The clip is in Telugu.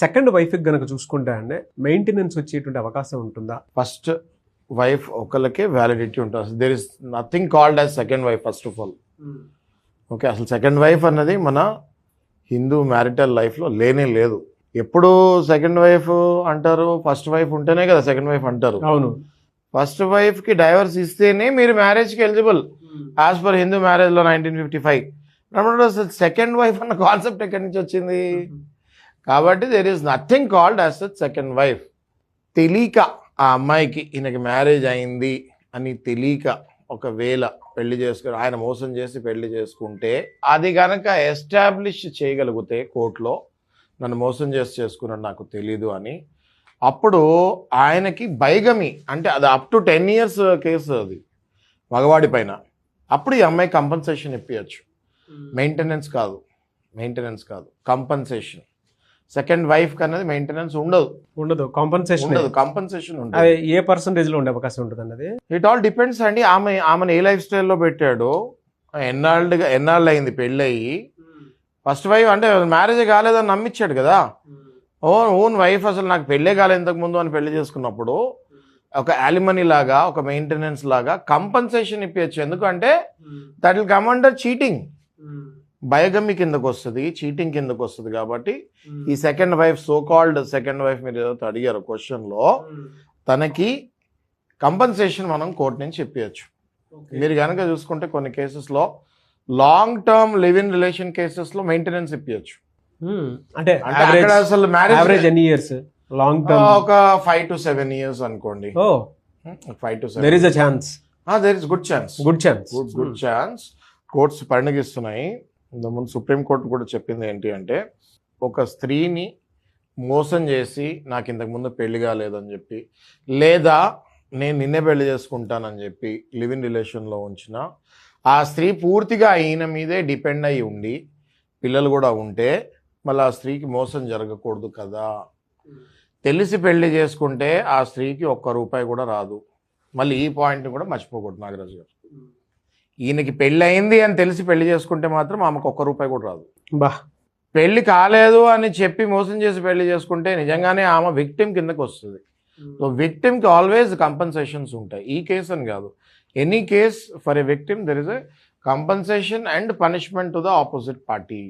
సెకండ్ వైఫ్కి గనక చూసుకుంటే అండి మెయింటెనెన్స్ వచ్చేటువంటి అవకాశం ఉంటుందా? ఫస్ట్ వైఫ్ ఒకళ్ళకే వ్యాలిడిటీ ఉంటుంది. There is nothing called as second wife first of all. Okay, అసలు సెకండ్ వైఫ్ అన్నది మన హిందూ మ్యారిటల్ లైఫ్లో లేనే లేదు. ఎప్పుడు సెకండ్ వైఫ్ అంటారు, ఫస్ట్ వైఫ్ ఉంటేనే కదా సెకండ్ వైఫ్ అంటారు. అవును, ఫస్ట్ వైఫ్కి డైవర్స్ ఇస్తేనే మీరు మ్యారేజ్కి ఎలిజిబుల్ యాజ్ పర్ హిందూ మ్యారేజ్లో 1955. అసలు సెకండ్ వైఫ్ అన్న కాన్సెప్ట్ ఎక్కడి నుంచి వచ్చింది? కాబట్టి there is nothing called as such second wife. తెలియక ఆ అమ్మాయికి ఈయనకి మ్యారేజ్ అయింది అని తెలియక ఒకవేళ పెళ్లి చేసుకుని ఆయన మోసం చేసి పెళ్లి చేసుకుంటే అది కనుక ఎస్టాబ్లిష్ చేయగలిగితే కోర్టులో నన్ను మోసం చేసి చేసుకున్నాడు నాకు తెలీదు అని, అప్పుడు ఆయనకి బైగమి అంటే అది అప్ టు 10 years కేసు అది మగవాడి పైన. అప్పుడు ఈ అమ్మాయి కంపన్సేషన్ ఇప్పించచ్చు. మెయింటెనెన్స్ కాదు కంపన్సేషన్. సెకండ్ వైఫ్ కన్నది మెయింటెనెన్స్ ఉండదు, కాంపన్సేషన్ ఉండదు. ఏ పర్సంటేజ్ లో ఉండే అవకాశం ఉంటుంది అన్నది ఇట్ ఆల్ డిపెండ్స్ అండి. ఆమెను ఏ లైఫ్ స్టైల్లో పెట్టాడు, ఎన్నాళ్ళు అయింది పెళ్ళయి. ఫస్ట్ వైఫ్ అంటే మ్యారేజ్ కాలేదని నమ్మించాడు కదా. ఓన్ వైఫ్ అసలు నాకు పెళ్ళే కాలేదు ఇంతకు ముందు అని పెళ్లి చేసుకున్నప్పుడు ఒక యాలిమనీ లాగా ఒక మెయింటెనెన్స్ లాగా కంపన్సేషన్ ఇప్పించచ్చు. ఎందుకంటే that will come under cheating. Bigamy కిందకు వస్తుంది, చీటింగ్ కిందకు వస్తుంది. కాబట్టి ఈ second wife, so called second wife, మీరు ఏదైతే అడిగారు క్వశ్చన్లో, తనకి కంపన్సేషన్ మనం కోర్టు నుంచి ఇప్పించచ్చు. మీరు కనుక చూసుకుంటే కొన్ని కేసెస్లో long term live in relation కేసెస్లో మెయింటెనెన్స్ ఇప్పించచ్చు. అంటే అసలు మ్యారేజ్ ఎన్ని ఇయర్స్? లాంగ్ టర్మ్ ఒక 5 to 7 years అనుకోండి. 5 to 7 there is a chance. there is good chance. Good chance. Courts పరిణగిస్తున్నాయి. ఇంతకుముందు సుప్రీంకోర్టు కూడా చెప్పింది ఏంటి అంటే, ఒక స్త్రీని మోసం చేసి నాకు ఇంతకుముందు పెళ్లి కాలేదని చెప్పి, లేదా నేను నిన్నే పెళ్లి చేసుకుంటానని చెప్పి లివ్ ఇన్ రిలేషన్లో ఉంచిన ఆ స్త్రీ పూర్తిగా ఈయన మీదే డిపెండ్ అయి ఉండి పిల్లలు కూడా ఉంటే మళ్ళీ ఆ స్త్రీకి మోసం జరగకూడదు కదా. తెలిసి పెళ్లి చేసుకుంటే ఆ స్త్రీకి ₹1 కూడా రాదు. మళ్ళీ ఈ పాయింట్ని కూడా మర్చిపోకూడదు నాగరాజు గారు. ఈయనకి పెళ్ళి అయింది అని తెలిసి పెళ్లి చేసుకుంటే మాత్రం ఆమెకు ₹1 కూడా రాదు. పెళ్లి కాలేదు అని చెప్పి మోసం చేసి పెళ్లి చేసుకుంటే నిజంగానే ఆమె విక్టిమ్ కిందకి వస్తుంది. సో విక్టిమ్కి ఆల్వేస్ కంపన్సేషన్స్ ఉంటాయి. ఈ కేసు అని కాదు, any case for a victim there is a compensation and punishment to the opposite party.